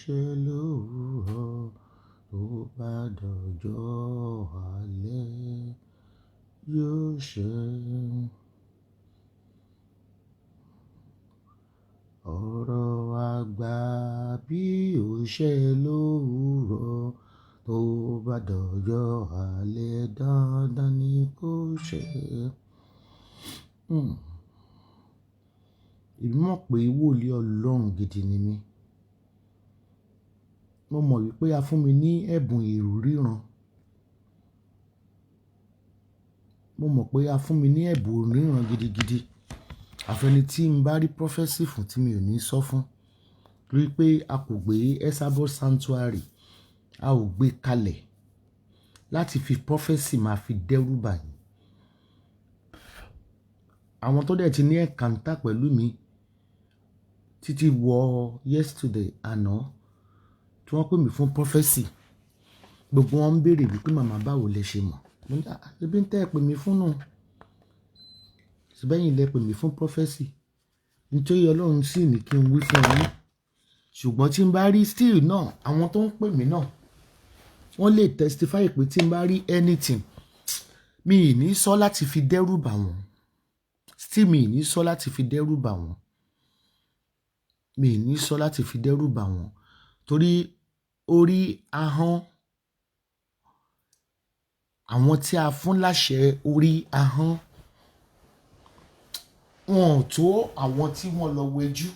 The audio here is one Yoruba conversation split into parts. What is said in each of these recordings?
ṣe lówùúrọ̀ tó bá dọjọ́ alẹ́ yóò ṣe. Ọ̀rọ̀ àgbà bí ó ṣe lówùúrọ̀ tó bá dọjọ́ alẹ́ dandan ni kó ṣe. Èmi mọ̀ pé wòlíì Ọlọ́run gidi ni mí. Mo mọ̀ wípé a fún mi ní ẹ̀bùn ìríran. Mo mọ̀ pé a fún mi ní ẹ̀bùn ìríran gidigidi. Àfẹ́ni tí n bá rí prophecy fún tí mi ò ní sọ fún. Rí pé a kò gbé Esabod Sanctuary, a ò gbé kalẹ̀ láti fi prophecy máa fi dẹ́rù bà yín. Àwọn tó dẹ̀ ti ní encounter pẹ̀lú mi títí wọ yesterday àná tí wọ́n pè mí fún prophecy. Gbogbo wọn ń béèrè wípé màmá báwo lẹ ṣe mọ̀. Mo ní ẹbí ń tẹ́ ẹ pè mí fún nù. Ṣèbẹ́yìn lẹ pè mí fún prophecy. Nítorí Ọlọ́run sì ní kí n wí fún yín. Ṣùgbọ́n tí n bá rí still náà, àwọn tó ń pè mí náà, wọ́n lè testify pé tí n bá rí anything, mi ì ní sọ láti fi dẹ́rù bà wọ́n. Still mi ì ní sọ láti fi dẹ́rù bà wọ́n. Mi ì ní sọ láti fi dẹ́rù bà wọ́n. Torí orí ahọ́n, àwọn tí a fún láṣẹ orí ahọ́n, wọn ò tó àwọn tí wọ́n lọ wẹjú.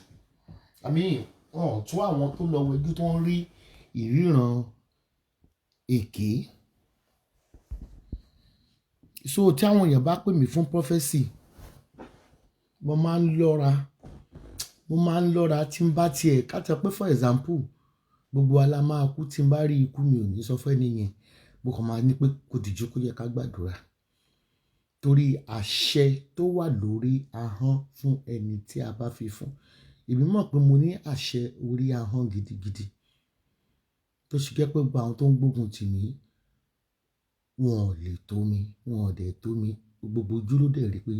Wọn ò tó àwọn tó lọ wẹjú tó ń rí ìríran èké. So tí àwọn èèyàn bá pè mí fún prophecy, mo máa ń lọ́ra tí n bá tiẹ̀ ká tẹ pé for example, gbogbo wa la máa kú tí n bá rí ikú mi ò ní sọ fún ẹni yẹn. Mo kàn máa ní pé kó dìjú kó yẹ ká gbàdúrà. Torí àṣẹ tó wà lórí ahọ́n fún ẹni tí a bá fi fún. Èmi mọ̀ pé mo ní àṣẹ orí ahọ́n gidigidi. Tó ṣe jẹ́ pé gbogbo àwọn tó ń gbógun tì mí, wọn ò lè tó mi, wọn ò dẹ̀ tó mi. Gbogbo ojú ló dẹ̀ rí pé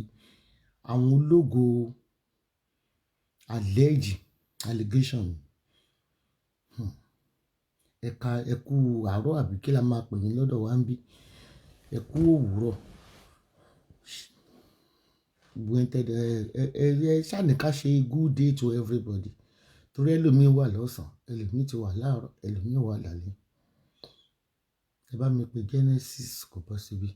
àwọn ológo allegation, ẹ̀ka ẹ̀kú àárọ̀ àbí kí la máa pè yín lọ́dọ̀ wa ń bí. Ẹ̀kú òwúrọ̀. Ẹ ṣáà ní ká ṣe good day to everybody. Torí ẹlòmíì wà lọ́sàn-án, ẹlòmíì ti wà láàárọ̀, ẹlòmíì wà lálẹ́. Ẹ bá mi pe Genesis kò bọ́ síbí.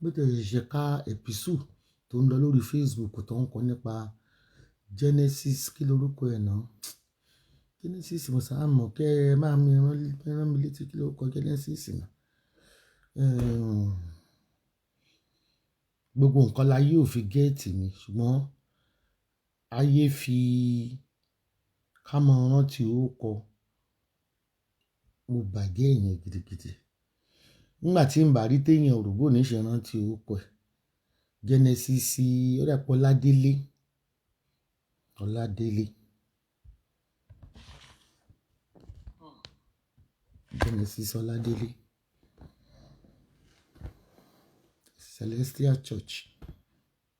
Bó tẹ̀ ṣe ká episode tó ń lọ lórí Facebook tó ń kọ nípa Genesis, kí lorúkọ ẹ̀ náà? Genesis mo sáà mọ̀ kẹ́ ẹ máa rán mi létí kí lorúkọ Genesis náà. Gbogbo nǹkan láyé ò fi gẹ́ẹ̀tì mi, ṣùgbọ́n ayé fi ká mọ rántí orúkọ. Mo bàjẹ́ èèyàn gidigidi. Nígbà tí n bá rí téèyàn òrùbó ní ṣe rántí orúkọ ẹ̀. Genesis ó dà pé Ọládélé. Genesis Ọládélé. Celestial Church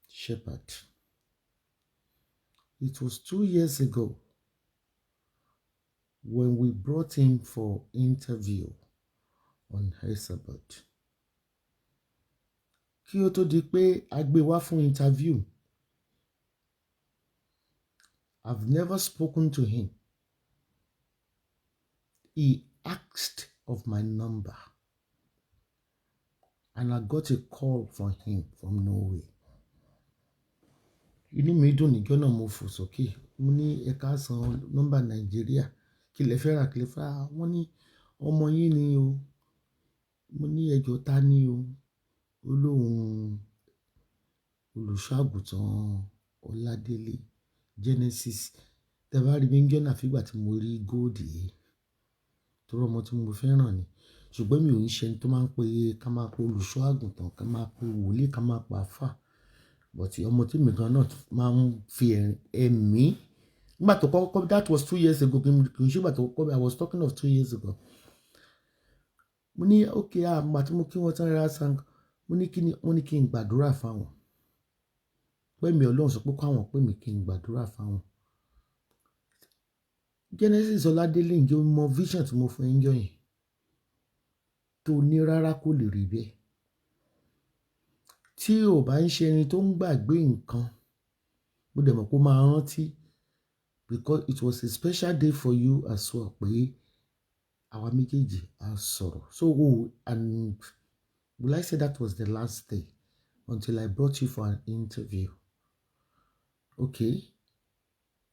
Shepherd. It was 2 years ago when we brought him for interview on Esabod. Kí ó tó di pé a gbé wá fún interview, I've never spoken to him. He asked of my number and I got a call from him from Norway. Inú mi dùn níjọ́ náà mo fò sókè. Mo ní ẹ káàsán nọ́mbà Nàìjíríà. Kí lẹ fẹ́ rà, kí lẹ fẹ́ rà? Wọ́n ní ọmọ yín ni o. Mo ní ẹjọ́ ta ni o. Olóhùn olùṣọ́-àgùntàn Ọládélé Genesis. Tẹ bá rí mi níjọ́ náà fìgbà tí mo rí gold yìí. Torí ọmọ tí mo fẹ́ràn ni. Ṣùgbọ́n mi ò ń ṣe ẹni tó máa ń pe ká máa pe olùṣọ́-àgùntàn, ká máa pe wòlíì, ká máa pa àfáà. But ọmọ tí mi gan náà máa ń fi ẹ̀mí. Nígbà tó kọ́kọ́, that was 2 years ago. Kì í ṣe ìgbà tó kọ́kọ́, I was talking of 2 years ago. Mo ní okay, àgbà tí mo kí wọ́n tán rárá sang. Mo ní kí n gbàdúrà fáwọn. Pé mi Ọlọ́run sọ pé káwọn pè mí kí n gbàdúrà fáwọn. Genesis Ọládélé ǹjẹ́ o mọ vision tí mo fún ẹ ń jọ yẹn tó ní rárá kò lè rí bẹ́ẹ̀. Tí o bá ń ṣe ẹni tó ń gbàgbé nǹkan, mo dẹ̀ mọ̀ pé ó máa rántí because it was a special day for you as well pé àwa méjèèjì á sọ̀rọ̀. So and will I say that was the last day until I brought you for an interview? Okay.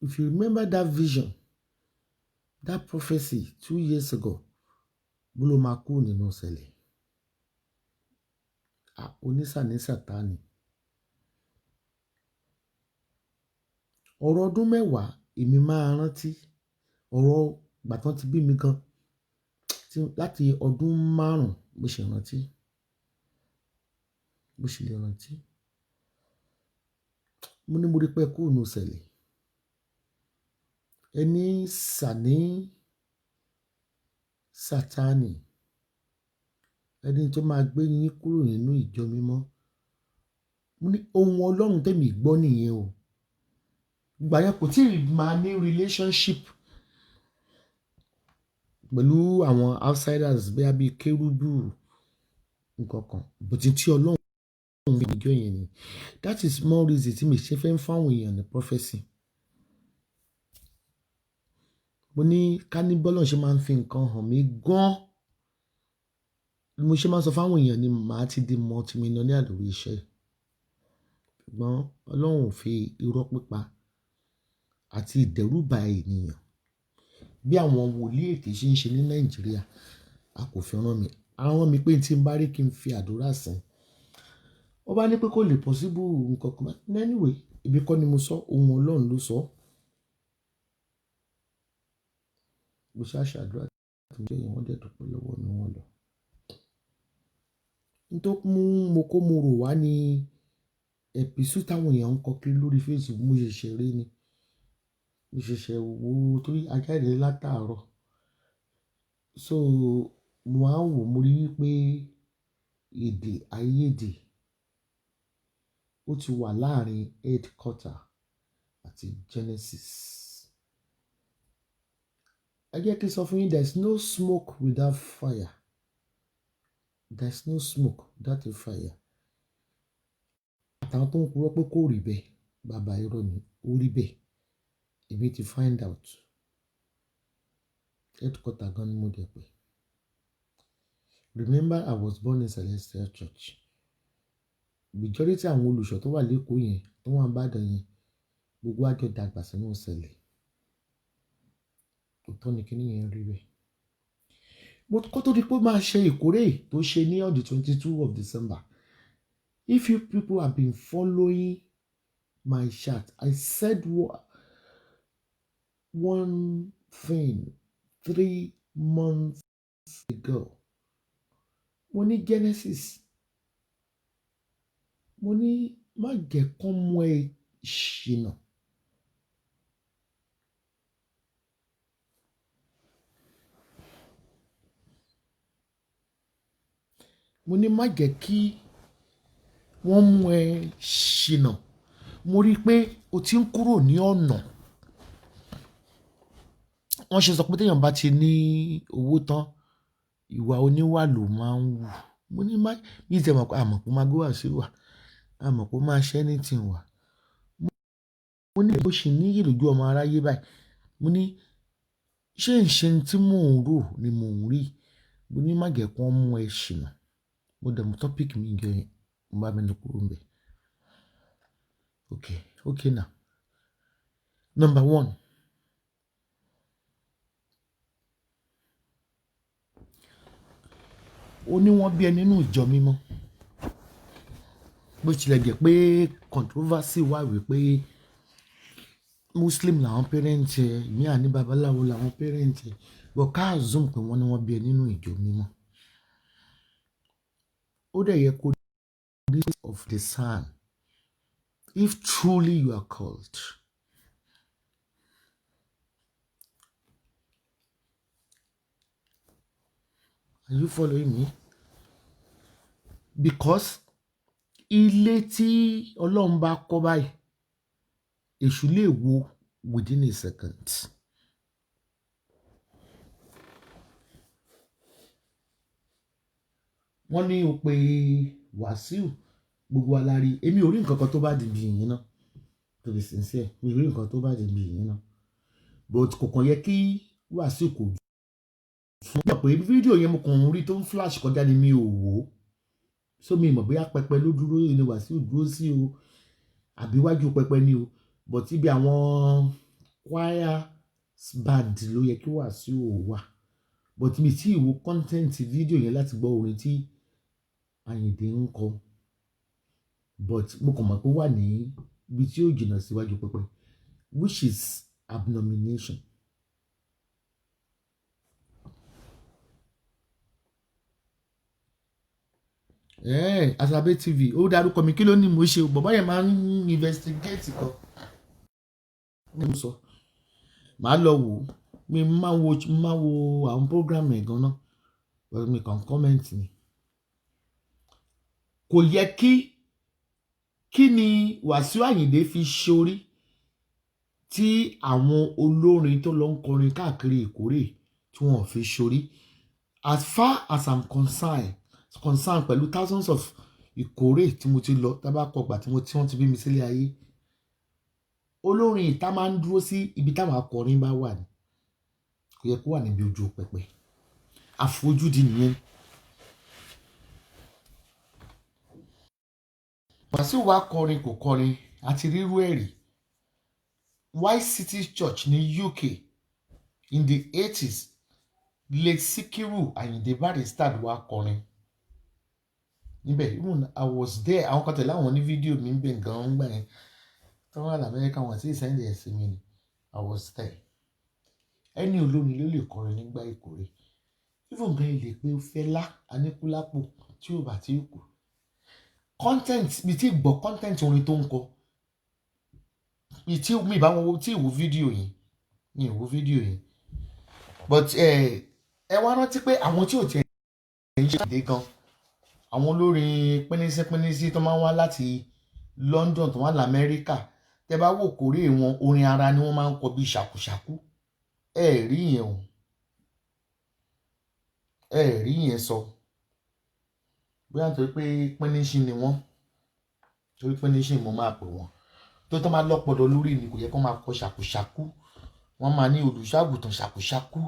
If you remember that vision, that prophecy 2 years ago, bó ló máa kú nínú ṣẹlẹ̀. Onísàní Sátánì. Ọ̀rọ̀ ọdún mẹ́wàá èmi máa rántí. Ọ̀rọ̀ ìgbà tán ti bí mi gan láti ọdún 5 mo ṣì rántí. Mo ṣì lè rántí. Mo ní mo rí pé ẹ kú nínú ṣẹlẹ̀. Ẹni Sàní Sátánì. Ẹni tó máa gbé yín kúrò nínú ìjọ mímọ́. Mo ní ohun Ọlọ́run tèmi gbọ́ nìyẹn o. Ìgbà yẹn kò tí ì máa ní relationship pẹ̀lú àwọn outsiders bí kérúbù nǹkan kan. But tí Ọlọ́run fi ìjọ yẹn ni. That is more reason tí mi ṣe fẹ́ ń fáwọn èèyàn ní prophecy. Mo ní ká ní bọ́lọ̀ ṣe máa ń fi nǹkan hàn mí gan. Mo ṣe máa ń sọ fáwọn èèyàn ni màá ti di multimillionaire lórí iṣẹ́. Ṣùgbọ́n Ọlọ́run ò fi irọ́ pípa àti ìdẹ́rùbà ènìyàn bí àwọn wòlíì èké ṣe ń ṣe ní Nàìjíríà. A kò fi rán mi. A rán mi pé tí n bá rí kí n fi àdúrà sìn. Wọ́n bá ní pé kò lè possible nǹkan kan. Anyway, ibi kọ́ ni mo sọ, ohun Ọlọ́run ló sọ. Mo ṣá ṣàdúrà tí mo jẹ́ yẹn wọ́n dẹ̀ dúpẹ́ lọ́wọ́ mi wọ́n lọ. Nítorí mo kó mo rò wá ní episode táwọn èèyàn ń kọ kiri lórí Facebook mo ṣẹ̀ṣẹ̀ rí ni. Mo ṣẹ̀ṣẹ̀ wo torí a jáde látàárọ̀. So mo á wò mo rí wípé èdè àìyedè ó ti wà láàrin headquarter àti Genesis. Ẹ jẹ́ kí n sọ fún yín, there is no smoke without fire. There is no smoke without a fire. Àtàwọn tó ń purọ́ pé kò rí bẹ́ẹ̀, bàbá irọ́ ni, ó rí bẹ́ẹ̀. Èmi ti find out. Headquarter gan ni mo dẹ̀ pé. Remember, I was born in Celestial Church. Majority àwọn olùṣọ́ tó wà lÉkòó yẹn, tó wà ní Ìbàdàn yẹn, gbogbo àjọ dàgbà sínú ṣẹlẹ̀. Òótọ́ ni kíní yẹn rí bẹ́ẹ̀. Kó tó di pé máa ṣe ìkórè tó ṣe ní on the 22 of December. If you people have been following my chat, I said one thing 3 months ago. Mo ní Genesis. Mo ní má jẹ́ kán mú ẹ ṣìnà. Mo ní má jẹ́ kí wọ́n mú ẹ ṣìnà. Mo rí pé o ti ń kúrò ní ọ̀nà. Wọ́n ṣe sọ pé téèyàn bá ti ní owó tán, ìwà oníwà ló máa ń wù. Mo ní má bí ìtẹ̀ mọ̀ pé àmọ̀ pé ó máa gbé wá sí wà. Àmọ̀ pé ó máa ṣẹ́ anything wà. Mo ní bó ṣe níyì lójú ọmọ aráyé báyìí. Mo ní ṣé ìṣe tí mò ń rò ni mò ń rí. Mo ní má jẹ́ kí wọ́n mú ẹ ṣìnà. Mo dẹ̀ mú topic mi gan yẹn. Mo bá mẹ́nu kúrò ńbẹ̀. Okay now. Number 1. Ó ní wọ́n bí ẹ nínú ìjọ mímọ́. Bó tilẹ̀ jẹ́ pé controversy wà wípé Muslim làwọn parents ẹ, ìmí àní babaláwo làwọn parents ẹ. But ká assume pé wọ́n ní wọ́n bí ẹ nínú ìjọ mímọ́. Ó dẹ̀ yẹ kó of the Son, if truly you are called. Are you following me? Because ilé tí Ọlọ́run bá kọ́ báyìí, èṣù lè wó within a second. wọ́n ní o pé Wàsíù gbogbo alárí èmi ò rí nǹkan kan tó bá di bí yìnyín náà to be sincere mi ò rí nǹkan tó bá di bí yìnyín náà but kò kàn yẹ kí Wàsíù kò fún mi pé fídíò yẹn mo kàn ń rí tó ń flash kọjá ni mi ò wò ó so mi mọ̀ bóyá pẹpẹ ló dúró ní Wàsíù dúró sí o àbí wájú pẹpẹ ni o but ibi àwọn choir band ló yẹ kí Wàsíù wà but mi tí ìwo content fídíò yẹn láti gbọ́ orin tí Àyìndé ń kọ but mo kàn mọ̀ pé wà ní ibi tí ó jìnnà síwájú pẹpẹ which is abomination. Asabe TV ó dárúkọ mi kí ló ní mo ṣe bàbá yẹn máa ń investigate kan ní mo sọ màá lọ wò mi máa wo àwọn program ẹ̀ gan-an but mi kàn comment ni kò yẹ kí ni Wàsíù Àyìndé fi ṣorí tí àwọn olórin tó lọ ń kọrin káàkiri Ìkórè tí wọ́n fi ṣorí as far as I'm concerned pẹ̀lú thousands of Ìkórè tí mo ti lọ tábàkọ̀gbà tí wọ́n ti bí mi sílé ayé olórin ìta máa ń dúró sí ibi táwọn akọrin bá wà ní kò yẹ kó wà níbi ojú pẹpẹ àfojúdi nìyẹn. Wàsíù wá kọrin kò kọrin àti rírú ẹ̀rí White City Church ní UK in the 80s late Sikiru Ayinde Barrister wá kọrin níbẹ̀ even I was there àwọn kan tẹ̀lé àwọn ní fídíò mi ń bẹ̀ gan-an gbà yẹn tí wọ́n wà l'Amẹ́ríkà wọn àti ìsẹ́ndì ẹ̀sìn mi ni I was there ẹni olórin ló lè kọrin nígbà Ìkórè even gan ilé pé Fẹlá Aníkúlápò tí ò bá tí kù content mi ti gbọ́ content orin tó ń kọ mi bá wọn tí ìwò fídíò yìí mi ìwò fídíò yìí but ẹ wá rántí pé àwọn tí ò tiẹ̀ ń ṣe ìdè gan àwọn olórin pínísípínísí tó máa ń wá láti London tó wá l'Amẹ́ríkà tẹ bá wò Ìkórè wọn orin ara ni wọ́n máa ń kọ bí ṣàkúṣàkú ẹ rí yẹn o ẹ rí yẹn sọ bóyá nítorí pé pínísí ni wọ́n torí pínísí mo máa pè wọ́n tó máa lọ́pọ̀lọ́ lórí ni kò yẹ kó máa kọ ṣàkúṣàkú wọ́n máa ní olùṣọ́àgùtàn ṣàkúṣàkú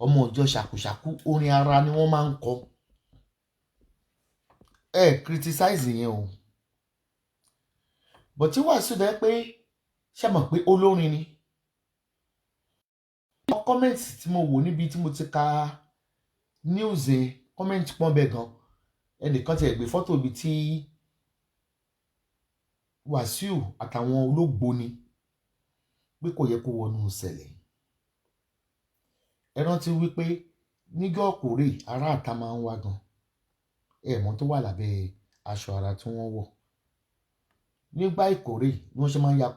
ọmọ ọjọ́ ṣàkúṣàkú orin ara ni wọ́n máa ń kọ ẹ criticize yẹn o but tí Wàsíù dẹ́ pé ṣe mọ̀ pé olórin ni comment tí mo wò níbi tí mo ti ka news comment pọ́n bẹ́ẹ̀ gan ẹnìkan ti gbé fọ́tò ibi tí Wàsíù àtàwọn olóògbóni pé kò yẹ kó wọnú ṣẹlẹ̀ ẹ rántí wípé níjọ́ Ìkórè ará àta máa ń wá gan ẹ̀mọ́ tó wà lábẹ́ aṣọ ara tí wọ́n wọ̀ nígbà Ìkórè bí wọ́n ṣe máa ń ya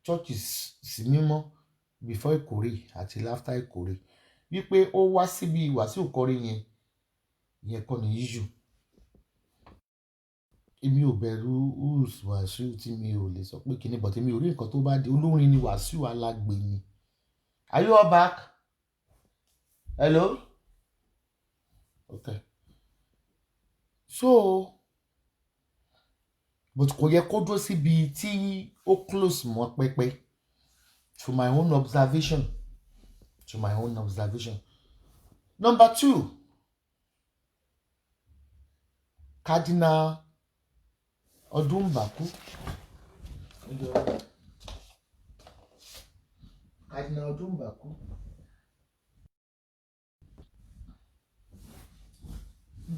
chọ́ọ̀chì sí mímọ́ before Ìkórè àti after Ìkórè wípé ó wá síbi Wàsíù kọrin yẹn kọ́ ni issue èmi ò bẹ̀rù Wàsíù tí mi ò lè sọ pé kíní but èmi ò rí nǹkan tó bá dé olórin ni Wàsíù alágbe ni. Are you all back? Hello? Okay. So but kò yẹ kó dúró síbi tí ó close mọ́ pẹpẹ to my own observation. Number 2, Cardinal Odumbaku.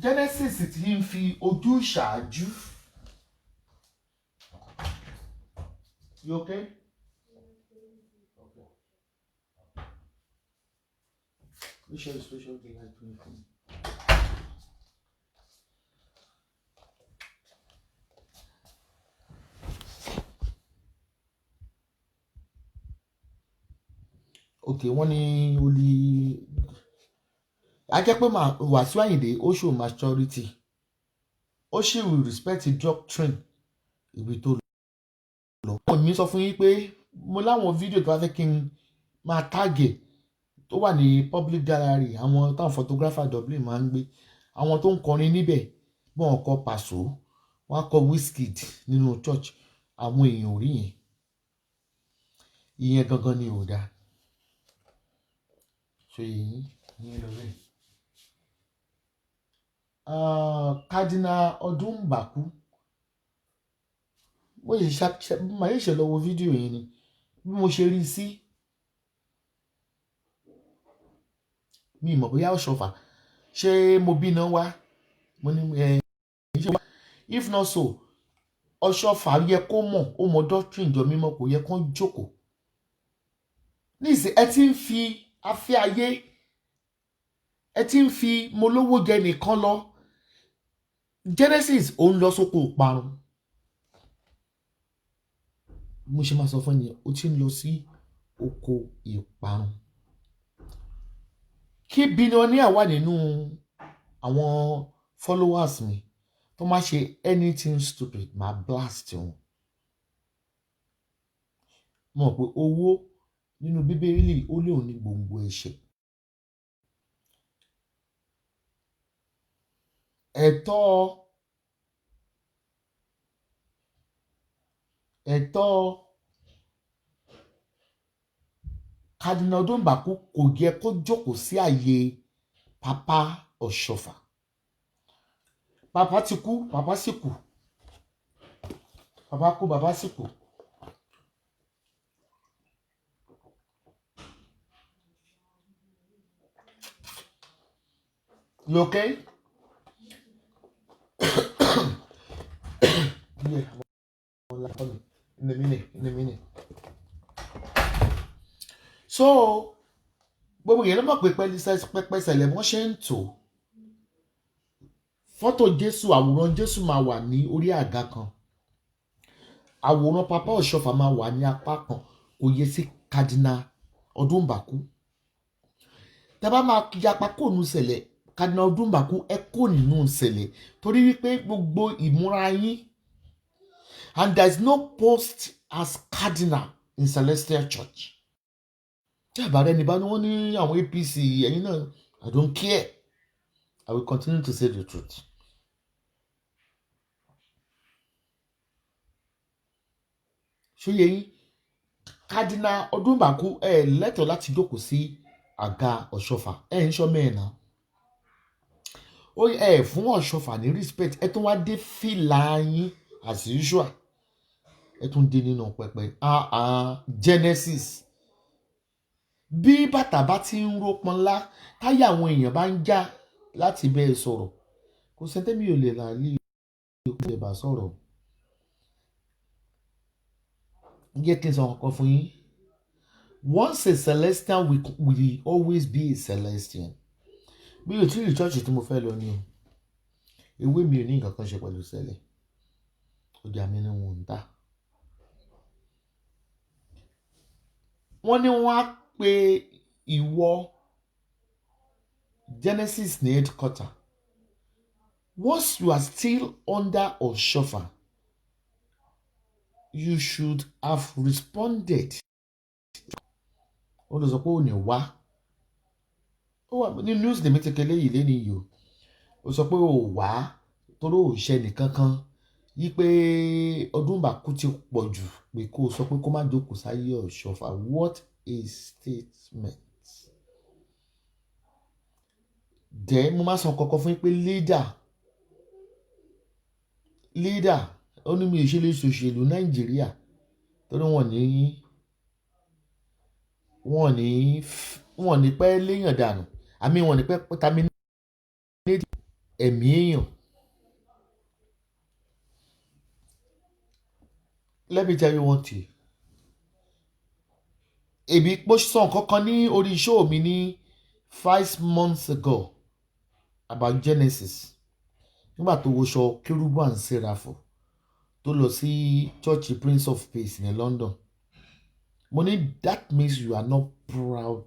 Genesis ti ń fi ojú ṣáájú. You okay? Okay. Which illustration do you like to make? Okay, wọ́n ní olè a jẹ́ pé Wàsíù Àyìndé ó show maturity ó sì respect doctrine ibi tó lọ. Wọ́n mi sọ fún yín pé mo láwọn fídíò tó bá fẹ́ kí n máa tàgẹ̀ tó wà ní public gallery àwọn táwọn photographer Dublin máa ń gbé àwọn tó ń kọrin níbẹ̀ wọ́n kọ Paso, wọ́n kọ Wizkid nínú church, àwọn èèyàn ò rí yẹn. Ìyẹn gangan ni ò dáa. So ìyẹn lọ bẹ́ẹ̀. Cardinal Odumbaku, màá yẹ ṣe lọ wo fídíò yẹn ni bí mo ṣe rí sí. Mi mọ̀ bóyá Ọ̀ṣọ́fà ṣé mo bí iná wá, mo ní if not so Ọ̀ṣọ́fà yẹ kó mọ̀, ó mọ doctrine ìjọ mímọ́, kò yẹ kó jókòó. Níìsín ẹ ti ń fi afẹ́ ayé, ẹ ti ń fi mo lówó jẹ nìkan lọ. Genesis òun lọ sóko ìparun. Mo ṣe máa sọ fún ẹni ó ti ń lọ sí oko ìparun. Kí billionaire wà nínú àwọn followers mi tó máa ṣe anything stupid máa blast wọn. Mo mọ̀ pé owó nínú Bíbélì ó lóun ní gbòǹgbò ẹ̀ṣẹ̀. Ẹ̀tọ́ Cardinal Odumbaku kò yẹ kó jókòó sí ààyè Papa Ọ̀ṣọ́fà. Papa ti kú, Papa sì kú. Papa kú, Papa sì kú. You okay? Yeah. In a minute. So gbogbo yẹn ló mọ̀ pé pẹ́pẹ́ sẹ̀lẹ̀ wọ́n ṣe ń tò. Fọ́tò Jésù, àwòrán Jésù máa wà ní orí àga kan. Àwòrán Papa Ọ̀ṣọ́fà máa wà ní apá kan, kò yẹ sí Cardinal Odumbaku. Tẹ́ bá máa yapa kó nù sẹ̀lẹ̀, Cardinal Odumbaku ẹ kó nínú sẹ̀lẹ̀ torí wípé gbogbo ìmúra yín, and there is no post as Cardinal in Celestial Church. Tí àbárẹ́ ni bá ní wọ́n ní àwọn APC ẹ̀yin náà, I don't care. I will continue to say the truth. Ṣé yẹ yín? Cardinal Odumbaku lẹ́tọ̀ọ́ láti jókòó sí àga Ọ̀ṣọ́fà. Ń ṣọ́ mẹ́ẹ̀nà. Ó fún Ọ̀ṣọ́fà ní respect. Ẹ tún wá dé fìlà yín as usual. Ẹ tún dé nínú pẹpẹ. Genesis. Bí bàtà bá ti ń ro pọnlá, táyà àwọn èèyàn bá ń já láti bẹ́ẹ̀ sọ̀rọ̀, kò sẹ́ńtẹ́ mi ò lè là lé ìlú ìbá sọ̀rọ̀. Jẹ́ kí n sọ ọ̀kan fún yín. Once a Celestian will always be a Celestian. Bí o tí rí church tí mo fẹ́ lọ ni o, ewé mi ò ní nǹkan kan ṣe pẹ̀lú sẹ́lẹ̀. Ọjà mi ni wọ́n ń tà. Wọ́n ní wọ́n á pe ìwọ Genesis ní headquarter. Once you are still under Ọ̀ṣọ́fà, you should have responded. Ó lọ sọ pé ò ní wá. Ó wà ní news lèmi ti kele yìí lẹ́ni yìí o. Ó sọ pé ò wá torí ò ṣe nìkan kan yí pé Odumbaku ti pọ̀ jù pé kó sọ pé kó má jókòó sáyé Ọ̀ṣọ́fà. What a statement. Then mo máa sọ kọ́kọ́ fún yín pé leader ó ní mi ò ṣe lè ṣòṣèlú Nàìjíríà torí wọ́n ní pẹ́ léèyàn dànù, àmì wọ́n ní pẹ́ terminate ẹ̀mí èèyàn. Let me tell you one thing. Èmi pọ́ sọ nǹkan ní orí show mi ní 5 months ago about Genesis. Nígbà tó wọṣọ Kérúbù and Séráfù tó lọ sí Church Prince of Peace ní London. Mo ní that means you are not proud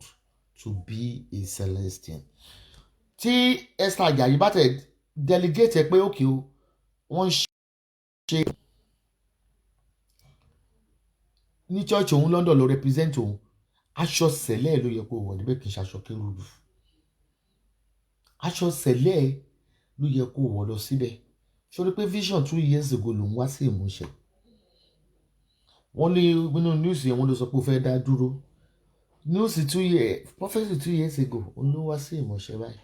to be a Celestian. Tí Esther Ajayi bá tẹ̀ delegate ẹ pé òkè o, wọ́n ṣe ní church òun London ló represent òun, aṣọ sẹ̀lẹ̀ ló yẹ kó wọ̀ níbẹ̀ kì í ṣaṣọ Kérúbù. Aṣọ sẹ̀lẹ̀ ló yẹ kó wọ̀ lọ síbẹ̀. sórí pé vision 2 years ago ló ń wá sí ìmúṣẹ. Wọ́n lé nínú news yẹn wọ́n ló sọ pé ó fẹ́ dá dúró. News 2 years prophecy 2 years ago ló wá sí ìmúṣẹ báyìí.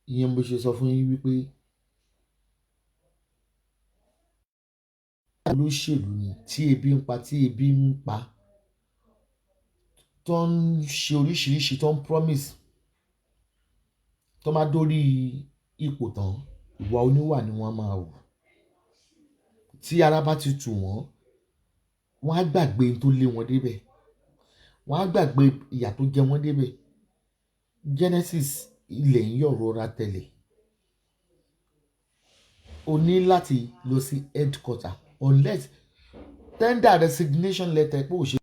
Ìyẹn mo ṣe sọ fún yín wípé olóṣèlú ni tí ebi ń pa tó ń ṣe oríṣiríṣi tó ń promise tó máa dórí ipò tán ìwà oníwà ni wọ́n máa wù. Tí ara bá ti tù wọ́n, wọ́n á gbàgbé tó lé wọn débẹ̀, wọ́n á gbàgbé ìyà tó jẹ wọ́n débẹ̀. Genesis ilẹ̀ ń yọ̀ rọra tẹ̀lé. O ní láti lọ sí headquarter unless tender resignation letter pé ò ṣe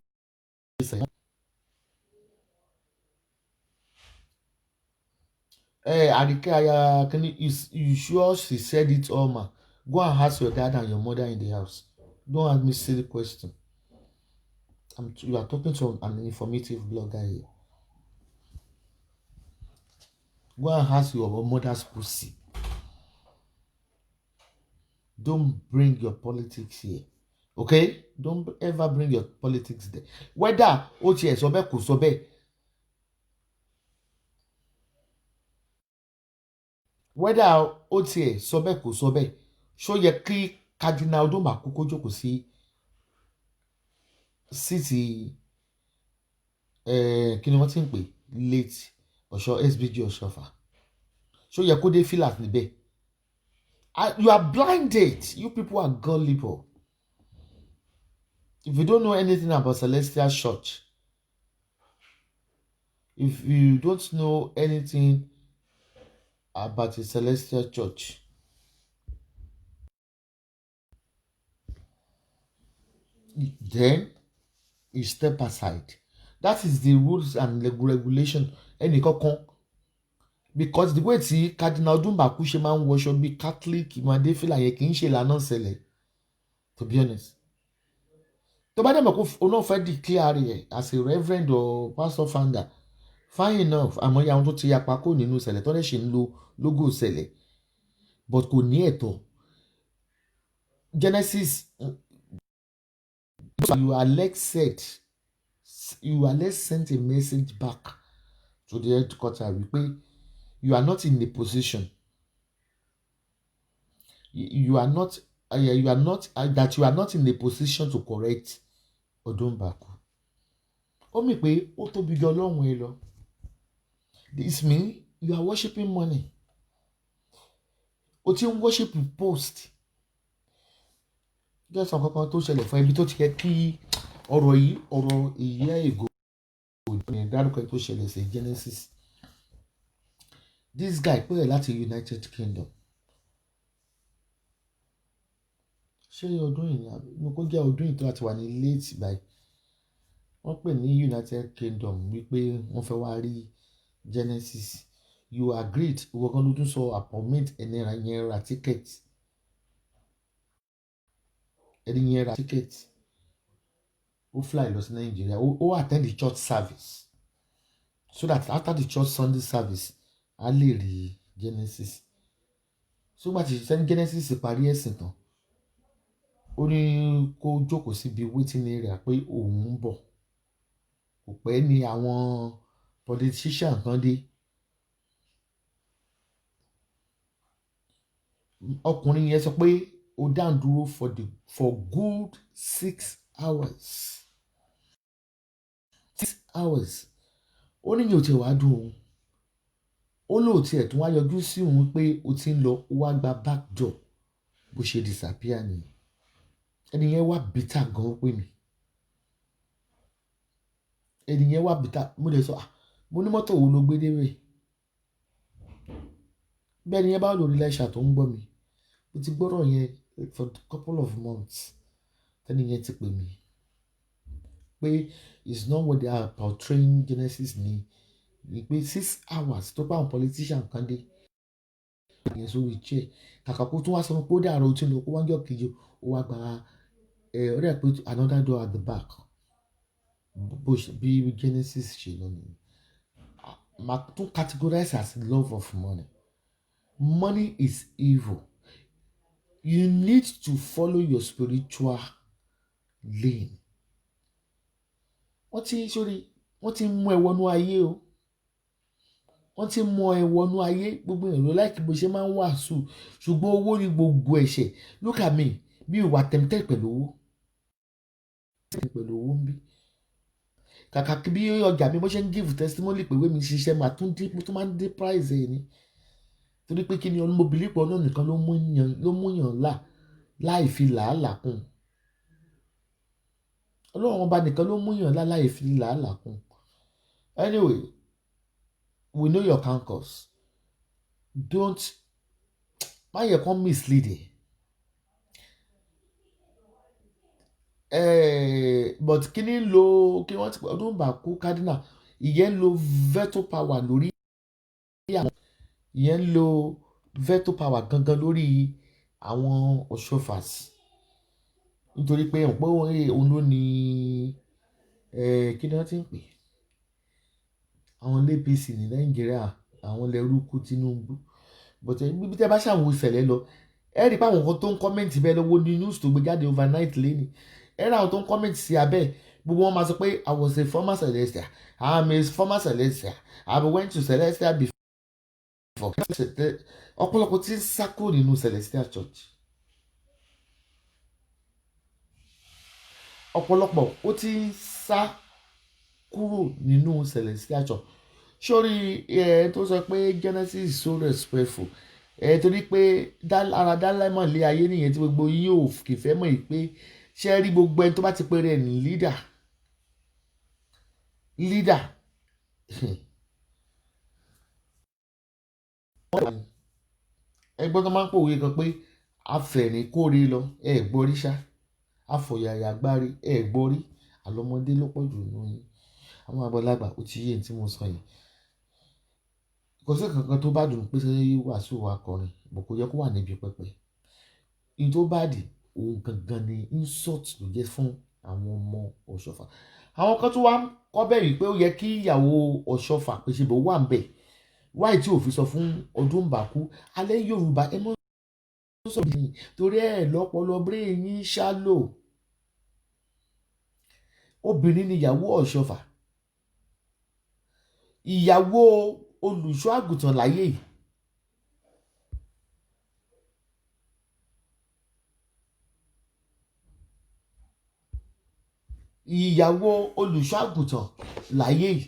é. Àríkẹ́ aya kìíní you sure she said it all ma? Go and ask your dad and your mother in the house. Don't ask me silly question. You are talking to an informative blogger here. Go and ask your mother's pussy. Don't bring your politics here. Okay? Don't ever bring your politics there. Whether ó tiẹ̀ sọ bẹ́ẹ̀ kò sọ bẹ́ẹ̀. Whether ó tiẹ̀ sọ bẹ́ẹ̀ kò sọ bẹ́ẹ̀. Ṣó yẹ kí Cardinal Odoma kókó jókòó sí síìtì kí ni wọ́n ti ń pè late Ọ̀ṣọ́ SBG Ọ̀ṣọ́fà. Ṣó yẹ kó dé fìlà níbẹ̀. You are blinded. You people are gullible. If you don't know anything about Celestial Church, if you don't know anything about the Celestial Church, then you step aside. That is the rules and regulation. Ẹnì kankan, because the way tí Cardinal Odumba ṣe máa ń wọṣọ bíi Catholic ìmọ̀dé fìlà yẹn kì í ṣe ìlànà ṣẹlẹ̀, to be honest. Tó bá dẹ̀ mọ̀ kó o náà fẹ́ declare rẹ̀ as a reverend or pastor founder, fine enough. Àmọ́ ìyá wọn tó ti yapa kó nínú ṣẹlẹ̀ tó dẹ̀ ṣe ń lo logo ṣẹlẹ̀ but kò ní ẹ̀tọ́. Genesis, you are less sent a message back to the headquarter wípé you are not in a position, you are not that you are not in a position to correct Odumbaku. Ó mì pé ó tóbi jọ Ọlọ́run ẹ lọ. This means you are worshiping money. O ti ń worship post. Jẹ́ sọ kankan tó ṣẹlẹ̀ fún ibi tó ti yẹ kí ọ̀rọ̀ ìyá ègò ní dárúkọ tó ṣẹlẹ̀ sí Genesis. This guy pè é láti United Kingdom. Ṣé ọdún yìí ni kó jẹ́ ọdún yìí tó àti wà ní late by? Wọ́n pè ní United Kingdom wípé wọ́n fẹ́ wá rí Genesis. You agreed. Ìwọ kan ló tún sọ appointment ẹni yẹn ra ticket. Ẹni yẹn ra ticket. Ó fly lọ sí Nàìjíríà. Ó attend the church service so that after the church Sunday service a lè rí Genesis. So gbà tí sẹ́ni Genesis parí ẹ̀sìn tán, ó ní kó jókòó síbi waiting area pé òun ń bọ̀. Kò pẹ́ ni àwọn politician kan dé. Ọkùnrin yẹn sọ pé ó dáhùn dúró for good 6 hours. 6 hours. Ó ní yóò tẹ̀ wá dùn òun. Ó lóòótọ́ ẹ̀ tún wá yọjú sí òun pé ó ti ń lọ, ó wá gba back door bó ṣe disappear nìyẹn. Ẹni yẹn wá bitter gan ó pè mí. Ẹni yẹn wá bitter. Mo lè sọ mo ní mọ́tò wo ló gbé débẹ̀. Bẹ́ẹ̀ ni yẹn bá lórí lẹ́ṣà tó ń gbọ́ mi. Mo ti gbọ́rọ̀ yẹn for a couple of months. Ẹni yẹn ti pè mí pé it's not what they are portraying Genesis ni pé 6 hours tó bá àwọn politician kan dé. Ìyẹn sórí chair. Kàkà kó tún wá sọ pé ó dàrú ó ti lọ kó wá ń jọ kejì ó wá gba ó dẹ̀ pé another door at the back. Bí Genesis ṣe lọ nìyẹn. máa tún categorize as love of money. Money is evil. You need to follow your spiritual lane. Wọ́n ti mú ẹ wọnú ayé o. Wọ́n ti mú ẹ wọnú ayé. Gbogbo èèyàn ló láìkí bó ṣe máa ń wàásù. Ṣùgbọ́n owó ni gbogbo ẹ̀ṣẹ̀. Look at me. Mi ò wà tempted pẹ̀lú owó. Pẹ̀lú owó ń bí. Kàkà kí bí ọjà mi bó ṣe ń give testimony pé wé mi ṣiṣẹ́ máa tún máa ń dé price ẹ̀ ni. Torí pé kí ni mo believe pé Ọlọ́run nìkan ló mú yàn là láì fi làálàá kún. Ọlọ́run ọba nìkan ló mú yàn là láì fi làálàá kún. Anyway, we know your cancers. Má yẹ kán mislead ẹ. But kí wọ́n ti pè Ọdúnbàkú cardinal, ìyẹn lo veto power lórí àwọn ìyẹn lo veto power gangan lórí àwọn Ọ̀ṣọ́fàs. Nítorí pé òun ló ní kí ni wọ́n ti ń pè àwọn APC ní Nàìjíríà, àwọn lẹ́rúkú Tinubu. But bí tẹ́ bá ṣàwọn ìṣẹ̀lẹ̀ lọ ẹ rí i pé àwọn kan tó ń kọ́mẹ̀ntì bẹ́ẹ̀ lọ́wọ́ ní news tó gbé jáde overnight lẹ́ni ẹ rí àwọn tó ń kọ́mẹ̀ntì sí abẹ́ gbogbo wọn máa sọ pé I was a former Celestial, I am a former Celestial, I went to Celestial before. Ọ̀pọ̀lọpọ̀ tí ń sá kúrò nínú Celestial Church. Ọ̀pọ̀lọpọ̀ ó ti ń sá kúrò nínú Celestial Church. Sórí tó sọ pé Genesis is so respectful torí pé ara dálámọ̀ lé ayé nìyẹn tí gbogbo yín ò kì í fẹ́ mọ̀ pé ṣé rí gbogbo ẹni tó bá ti pè rẹ̀ ní leader ẹgbọ́n tó máa ń pòwe kan pé afẹ̀rìn kóre lọ gbọ́rí ṣá, afọ̀yàyà gbárí gbọ́rí, àlọ́mọdé ló pọ̀ jù nínú yín. Àwọn àgbàlagbà ó ti yé tí mo sọ yìí. Kò sí kankan tó bá dùn pé ṣe wàásù wa kọrin bò kò yẹ kó wà níbi pẹpẹ. In tó bá dì òun gangan ni insult ló jẹ́ fún àwọn ọmọ Ọ̀ṣọ́fà. Àwọn kan tó wá kọ́ bẹ̀rẹ̀ pé ó yẹ kí ìyàwó Ọ̀ṣọ́fà pèsè bò wà ń bẹ̀. Wáì tí ò fi sọ fún Ọdúnbàkú alẹ́ Yorùbá ẹ mọ́ sọ bí torí lọ́pọlọ brain yín ṣálò. Obìnrin ni ìyàwó Ọ̀ṣọ́fà. Ìyàwó olùṣọ́ àgùntàn láyé yìí. Ìyàwó olùṣọ́ àgùntàn láyé yìí.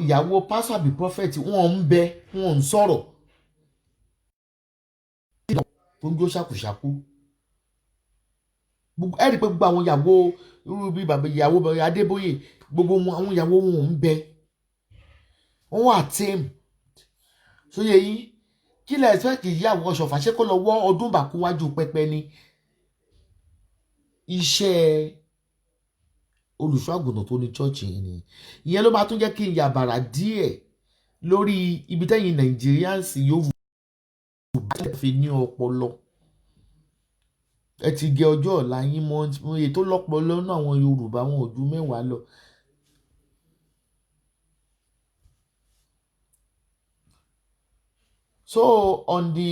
Ìyàwó pastor àbí prophet wọn ń bẹ wọn ń sọ̀rọ̀. Tó ń jó ṣàkùṣàkù. Ẹ rí i pé gbogbo àwọn ìyàwó irú bíi bàbá ìyàwó Adébóyè gbogbo àwọn ìyàwó wọn ń bẹ. Wọ́n wà tame. Sóyè yín kí lẹ fẹ́ kí ìyàwó Ọ̀ṣọ́fà ṣé kó lọ wọ́ Ọdúnbàkú wájú pẹpẹ ni. Iṣẹ́ olùṣọ́ àgùntàn tó ní chọ́ọ̀chì yìí ni ìyẹn ló máa tún jẹ́ kí n yàbàrà díẹ̀ lórí ibi tẹ́yìn Nigerians Yorùbá fi ní ọpọlọ. Ẹ ti gé ọjọ́ ọ̀la yín mọ́ èyí tó lọ́pọlọ náà àwọn Yorùbá wọn ò ju 10 lọ. So on the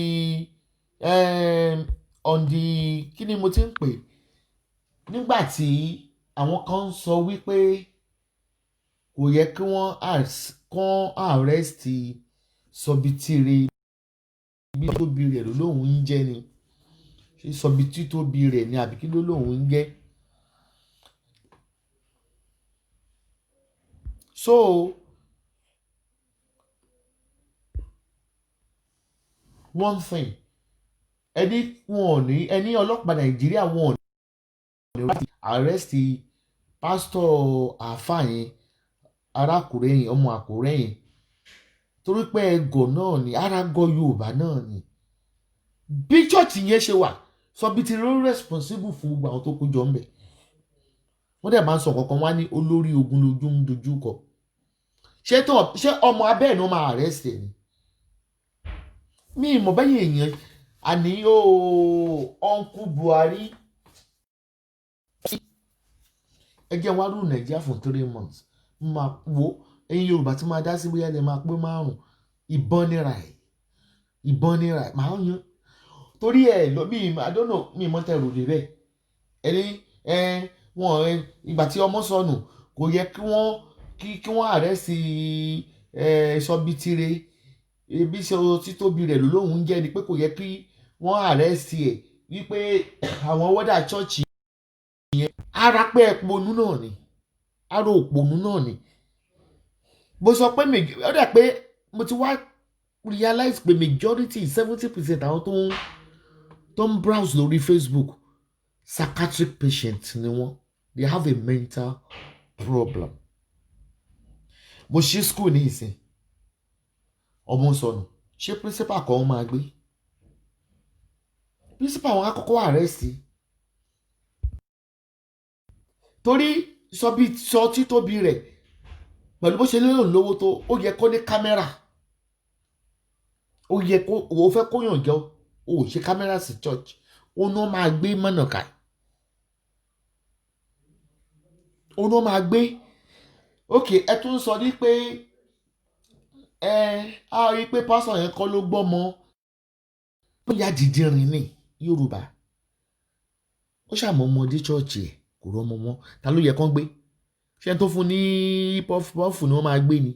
kí ni mo ti ń pè nígbà tí àwọn kan ń sọ wípé kò yẹ kí wọ́n arrest Sọ̀bìtìrẹ bí tóbi rẹ̀ ló lóun ń jẹ́ ni ṣé Sọ̀bìtì tóbi rẹ̀ ni àbí kí ló lóun ń jẹ́. So one thing ẹni ọlọ́pàá Nàìjíríà wọn ò ní láti arrest pásítọ̀ àáfàá yẹn arákùnrin yẹn ọmọ Àkúrẹ́ yẹn torí pé ẹgọ náà ni arágọ Yorùbá náà ni bí chọ́ọ̀chì yẹn ṣe wà Sọ̀bìtì ló responsible fún gbogbo àwọn tó kó jọ ń bẹ̀. Wọ́n dẹ̀ máa ń sọ kankan wá ní olórí ogun lójú ń dojú kọ ṣé ọmọ abẹ́ ẹ̀ ni wọ́n máa arrest ẹ̀ ni. Mi ìmọ̀ bẹ́yìn èèyàn àní ọ̀nkú Buhari ẹ jẹ́ wá rú Nàìjíríà fún 3 months máa wo ẹ̀yin Yorùbá tí máa dá sí bóyá lè máa pé 5 ìbọn nira ẹ̀ máa ń yan torí ẹ̀ lọ bí àdónà mi mọ́ tẹ̀ ròdè bẹ́ẹ̀ ẹni wọn ìgbà tí ọmọ sọnù kò yẹ kí wọ́n àrẹ́sì Sọbitire ebi ṣe títóbi rẹ̀ lóhùn jẹ́ ni pé kò yẹ kí wọ́n àrẹ́sì ẹ̀ wípé àwọn wọ́dà chọ́ọ̀chì yẹn ara pé ẹ̀pọ̀nù náà ni ara òpònú náà ni bó sọ pé ó dà pé mo ti wá realize pé majority 70% àwọn tó ń browse lórí Facebook psychiatric patient ni wọ́n they have a mental problem. Mo ṣí school ní ìsìn ọmọ sọnù ṣé principal kan máa gbé principal wọn àkọ́kọ́ arrest torí sọ títóbi rẹ̀ pẹ̀lú bó ṣe lérò lówó tó ó yẹ kó ní kámẹ́rà ó yẹ kó o fẹ́ kóyàn jọ o ò ṣe kámẹ́rà sí church ó ní wọ́n máa gbé mọ̀nàká ó ní wọ́n máa gbé ok ẹ tún sọ ní pé a rí pé pásọ̀ yẹn kọ́ ló gbọ́mọ ó yá dìdìrín ní Yorùbá ó ṣàmọ́ ọmọdé chọ́ọ̀chì ẹ̀ kò rọ́mọ mọ́ ta ló yẹ kán gbé ṣé tó fún ní pọ́fù ni wọ́n máa gbé ni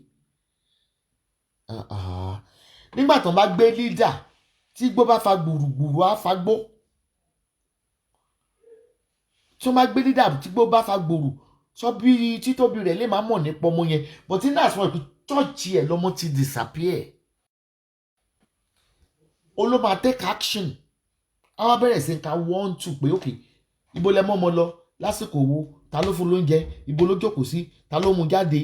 nígbà tó ń bá gbé lídà tí gbó bá fa gbùrùgbùrù á fa gbó tí wọ́n bá gbé lídà tí gbó bá fa gbùrù sọ bí títóbi rẹ̀ lè má mọ̀ nípa ọmọ yẹn but tí náà sọ pé chọ́ọ̀chì ẹ̀ lọ́mọ ti disappear ó ló máa take action àwọn bẹ̀rẹ̀ sí ká 1 2 pé ok ibo lẹ mọ́ ọmọ lọ lásìkò wo ta ló fún lóúnjẹ ibo ló jókòó sí ta ló mú jáde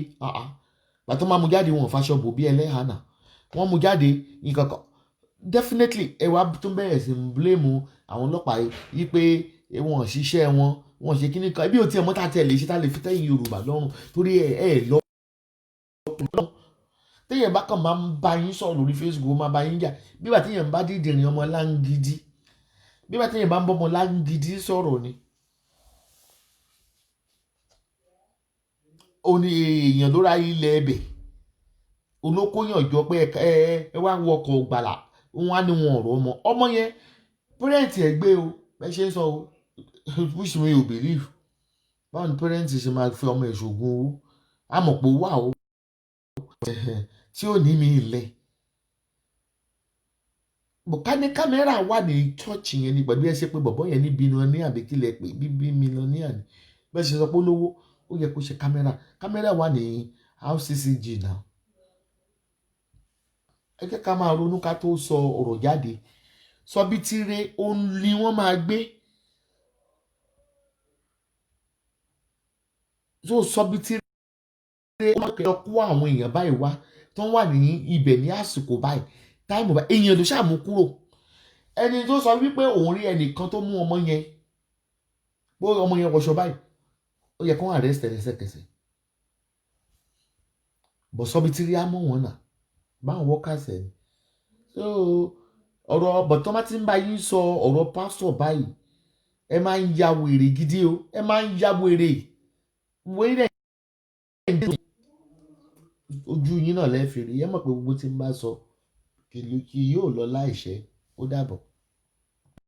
gbàtọ́ máa mú jáde wọn ò faṣọ bò bí ẹlẹ́hànà wọ́n mú jáde nǹkan kan definitely ẹ wá tún bẹ̀rẹ̀ sí blame àwọn ọlọ́pàá yìí pé wọn ṣiṣẹ́ wọn ṣe kíní kan ibi ò tiẹ̀ mọ́ta tiẹ̀ lè ṣe tá lè fi tẹ́yìn Yorùbá lọ́rùn torí lọ téèyàn bá kàn máa ń bá yín sọ̀rọ̀ lórí Facebook máa bá yín jà bí wà téèyàn bá dídìrín ọmọ láǹgídí bí wà téèyàn bá ń bọ́ ọmọ láǹgídí sọ̀rọ̀ ni ó ní èèyàn ló ra ilẹ̀ ẹbẹ̀ olókóyàn jọ pé ẹ wá wọ ọkọ̀ ògbàlà wọn á ní wọn ọ̀rọ̀ ọmọ yẹn pẹ́rẹ́ǹtì ẹ̀ gbé o bẹ́ẹ̀ ṣe ń sọ o which me you believe báwo ni pẹ́rẹ́ǹtì ṣe máa fi ọmọ ìṣògùn owó àmọ̀pọ̀ wà o tí ò ní mi ilẹ̀ bùká ní kámẹ́rà wà ní chọ́ọ̀chì yẹn ní pẹ̀lú ẹ ṣe pé bọ̀bọ́ yẹn ní bínú ní àbíkílẹ̀ pé bíbí mílíọ̀nì àní bẹ́ẹ̀ ṣe sọ pé olówó ó yẹ kó ṣe kámẹ́rà wà ní RCCG náà ẹ jẹ́ ká máa ronú ká tó sọ ọ̀rọ̀ jáde Sọbitire òun ni wọ́n máa gbé so Sọbitire wọ́n kẹ́ lọ kó àwọn èèyàn báyìí wá tó ń wà ní ibẹ̀ ní àsìkò báyìí táìmù báyìí èèyàn ló ṣàmú kúrò ẹni tó sọ wípé òun rí ẹnìkan tó mú ọmọ yẹn bó ọmọ yẹn wọṣọ báyìí ó yẹ kó wọn arrest lẹ́sẹ̀kẹsẹ̀ bọ̀ Sọbitire á mọ̀ wọn náà báwọn workers ẹ̀ ni so ọ̀rọ̀ bọ̀tọ́ bá ti ń bá yín sọ ọ̀rọ̀ pásítọ̀ báyìí ẹ máa ń ya wèrè gidi o ẹ máa ń ya wèrè ojú yín náà lẹ́ẹ̀fẹ̀rẹ̀ yẹn mọ̀ pé gbogbo tí ń bá sọ kì yóò lọ láìṣẹ́ ó dàbọ̀.